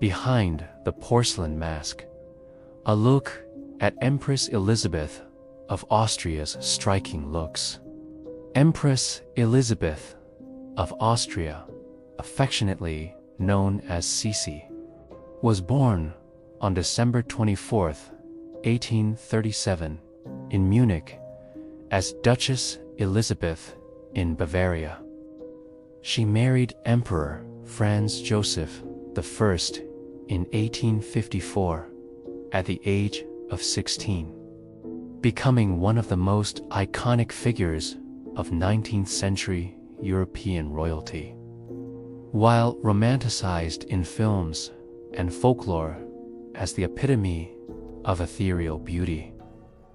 behind the porcelain mask. A look at Empress Elisabeth of Austria's striking looks. Empress Elisabeth of Austria, affectionately known as Sisi, was born on December 24, 1837, in Munich, as Duchess Elisabeth in Bavaria. She married Emperor Franz Josef I in 1854 at the age of 16, becoming one of the most iconic figures of 19th century European royalty. While romanticized in films and folklore as the epitome of ethereal beauty,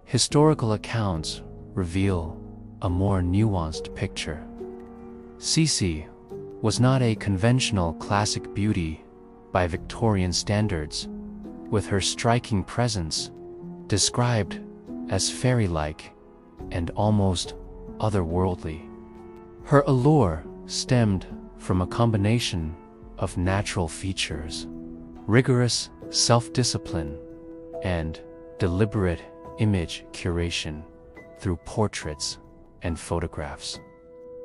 historical accounts reveal a more nuanced picture. Sisi was not a conventional classic beauty by Victorian standards, with her striking presence described as fairy-like and almost otherworldly. Her allure stemmed from a combination of natural features, rigorous self-discipline, and deliberate image curation through portraits and photographs.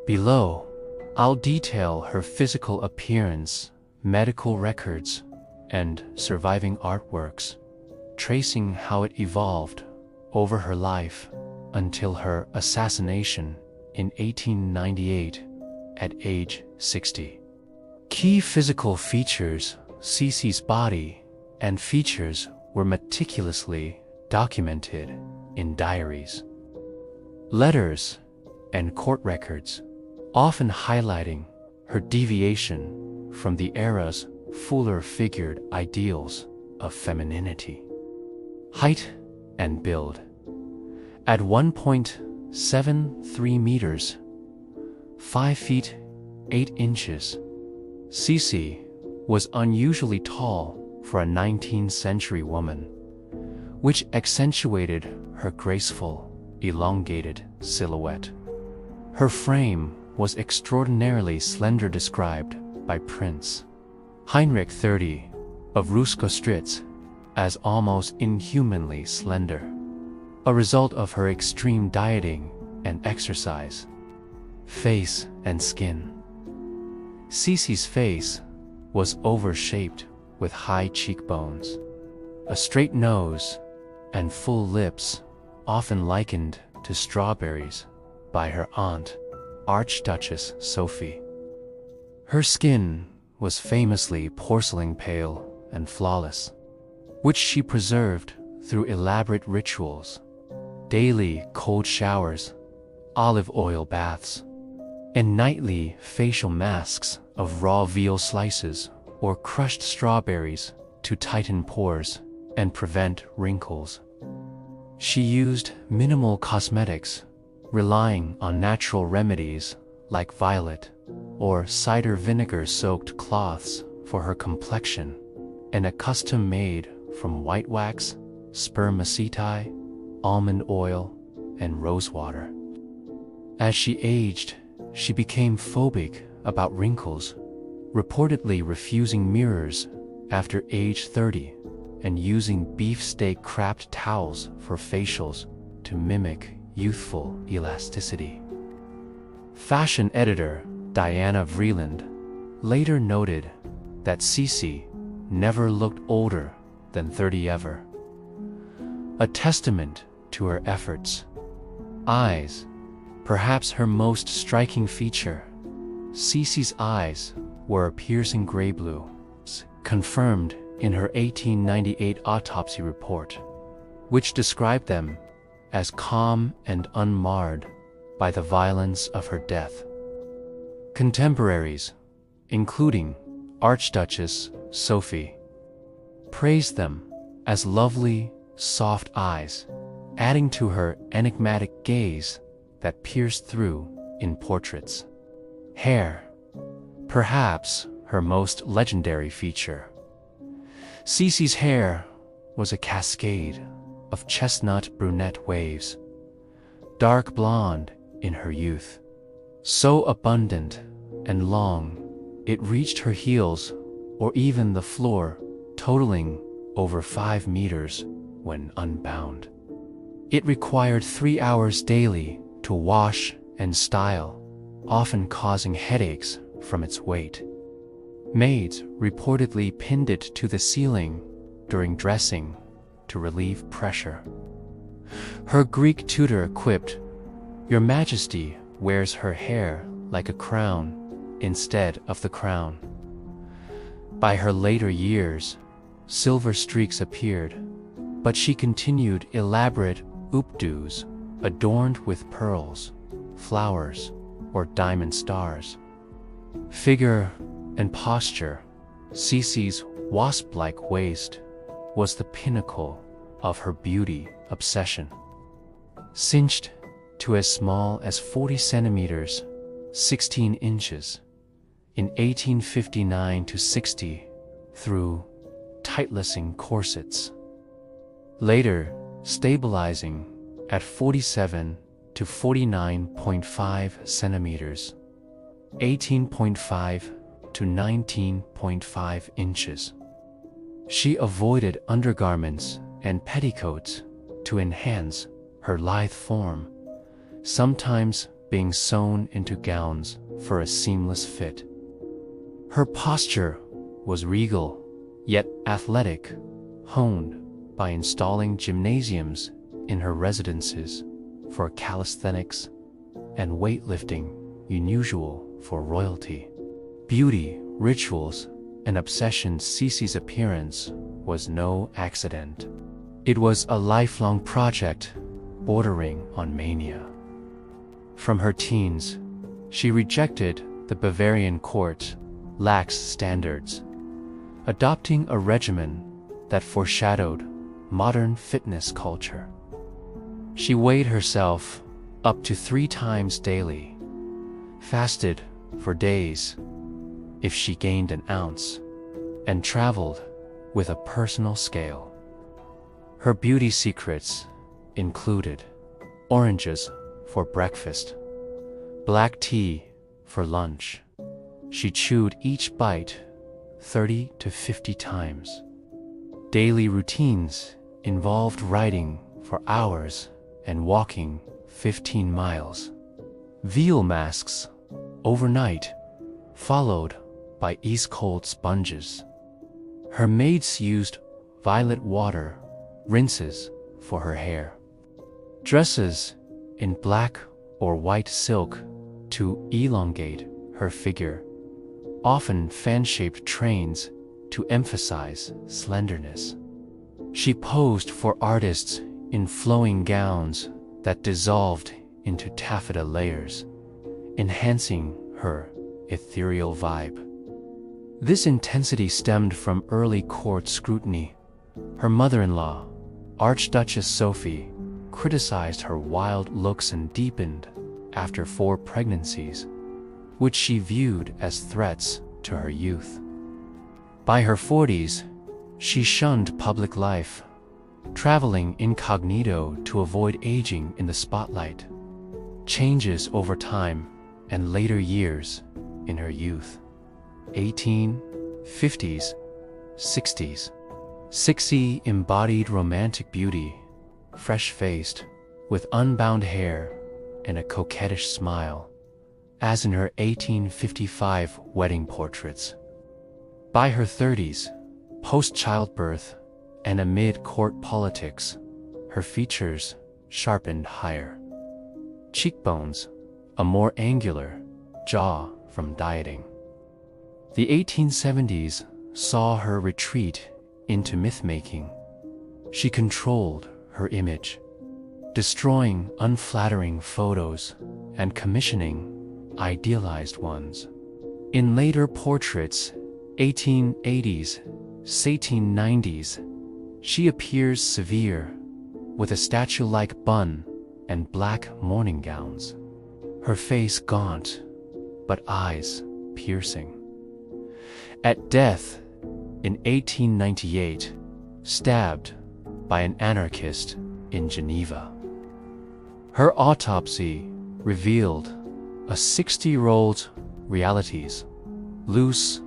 Below, I'll detail her physical appearance, medical records, and surviving artworks, tracing how it evolved over her life until her assassination in 1898 at age 60. Key physical features: Sisi's body and features were meticulously documented in diaries, letters, and court records, often highlighting her deviation from the era's fuller-figured ideals of femininity. Height and build. At 1.73 meters, 5 feet 8 inches, Sisi was unusually tall for a 19th century woman, which accentuated her graceful, elongated silhouette. Her frame was extraordinarily slender, described by Prince Heinrich XXX of Ruskostritz as almost inhumanly slender, a result of her extreme dieting and exercise. Face and skin. Sisi's face was oval-shaped with high cheekbones, a straight nose, and full lips, often likened to strawberries by her aunt, Archduchess Sophie. Her skin was famously porcelain pale and flawless, which she preserved through elaborate rituals, daily cold showers, olive oil baths, and nightly facial masks of raw veal slices or crushed strawberries to tighten pores and prevent wrinkles. She used minimal cosmetics, relying on natural remedies like violet or cider vinegar-soaked cloths for her complexion, and a custom made from white wax, spermaceti, almond oil, and rosewater. As she aged, she became phobic about wrinkles, reportedly refusing mirrors after age 30 and using beefsteak crafted towels for facials to mimic youthful elasticity. Fashion editor Diana Vreeland later noted that Sisi never looked older than 30 ever, a testament to her efforts. Eyes, perhaps her most striking feature. Sisi's eyes were a piercing gray blue, confirmed in her 1898 autopsy report, which described them as calm and unmarred by the violence of her death. Contemporaries, including Archduchess Sophie, praised them as lovely, soft eyes, adding to her enigmatic gaze that pierced through in portraits. Hair, perhaps her most legendary feature. Sisi's hair was a cascade of chestnut brunette waves, dark blonde in her youth, so abundant and long it reached her heels or even the floor totaling over 5 meters when unbound. It required 3 hours daily to wash and style, often causing headaches from its weight. Maids reportedly pinned it to the ceiling during dressing to relieve pressure. Her Greek tutor quipped, "Your Majesty wears her hair like a crown instead of the crown." By her later years, silver streaks appeared, but she continued elaborate updos adorned with pearls, flowers, or diamond stars. Figure and posture, Sissi's wasp-like waist was the pinnacle of her beauty obsession. Cinched to as small as 40 centimeters, 16 inches, in 1859 to 60 through tight-lacing corsets. Later, stabilizing at 47 to 49.5 centimeters, 18.5 to 19.5 inches. She avoided undergarments and petticoats to enhance her lithe form, sometimes being sewn into gowns for a seamless fit. Her posture was regal, yet athletic, honed by installing gymnasiums in her residences for calisthenics and weightlifting unusual for royalty. Beauty, rituals, and obsession. Sissi's appearance was no accident. It was a lifelong project bordering on mania. From her teens, she rejected the Bavarian court's lax standards, adopting a regimen that foreshadowed modern fitness culture. She weighed herself up to 3 times daily, fasted for days if she gained an ounce, and traveled with a personal scale. Her beauty secrets included oranges for breakfast, black tea for lunch. She chewed each bite 30 to 50 times. Daily routines involved writing for hours and walking 15 miles. Veal masks overnight, followed by ice-cold sponges. Her maids used violet water rinses for her hair. Dresses in black or white silk to elongate her figure, often fan-shaped trains to emphasize slenderness. She posed for artists in flowing gowns that dissolved into taffeta layers, enhancing her ethereal vibe. This intensity stemmed from early court scrutiny. Her mother-in-law, Archduchess Sophie, criticized her wild looks and deepened after 4 pregnancies, which she viewed as threats to her youth. By her 40s, she shunned public life, traveling incognito to avoid aging in the spotlight. Changes over time and later years in her youth. 1850s, 60s. Sissi embodied romantic beauty, fresh-faced, with unbound hair and a coquettish smile, as in her 1855 wedding portraits. By her 30s, post-childbirth and amid court politics, her features sharpened higher. Cheekbones, a more angular jaw from dieting. The 1870s saw her retreat into myth-making. She controlled her image, destroying unflattering photos and commissioning idealized ones. In later portraits, 1880s, 1890s, she appears severe, with a statue-like bun and black morning gowns. Her face gaunt, but eyes piercing. At death, in 1898, stabbed by an anarchist in Geneva. Her autopsy revealed a 60-year-old realities: loose,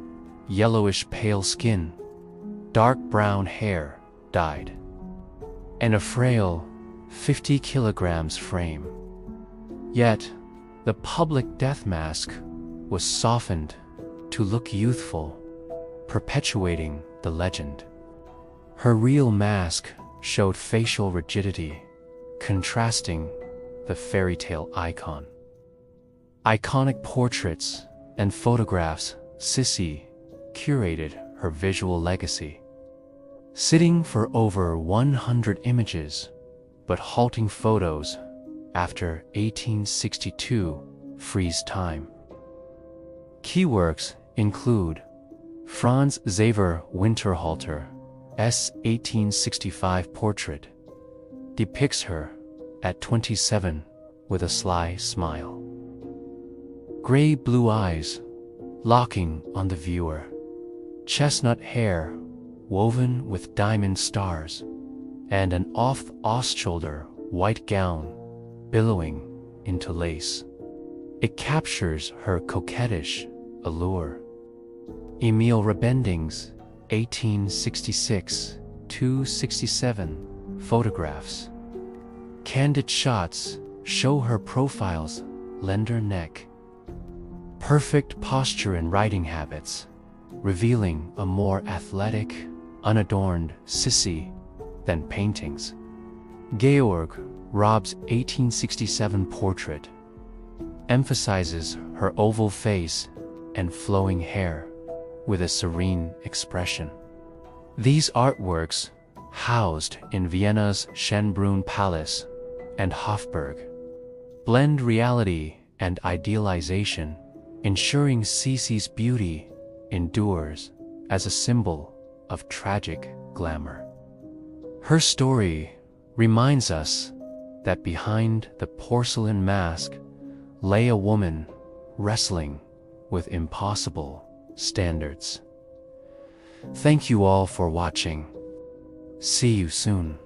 yellowish pale skin, dark brown hair dyed, and a frail 50 kilograms frame. Yet, the public death mask was softened to look youthful, perpetuating the legend. Her real mask showed facial rigidity, contrasting the fairy tale icon. Iconic portraits and photographs, Sissi curated her visual legacy, sitting for over 100 images, but halting photos after 1862 freeze time. Key works include Franz Xaver Winterhalter's 1865 portrait depicts her at 27 with a sly smile. Gray-blue eyes locking on the viewer, chestnut hair woven with diamond stars, and an off-shoulder white gown billowing into lace. It captures her coquettish allure. Emil Rebending's 1866-67 photographs. Candid shots show her profile's slender neck, perfect posture and riding habits, revealing a more athletic, unadorned sissi than paintings. Georg Raab's 1867 portrait emphasizes her oval face and flowing hair with a serene expression. These artworks, housed in Vienna's Schönbrunn Palace and Hofburg, blend reality and idealization, ensuring Sissi's beauty endures as a symbol of tragic glamour. Her story reminds us that behind the porcelain mask lay a woman wrestling with impossible standards. Thank you all for watching. See you soon.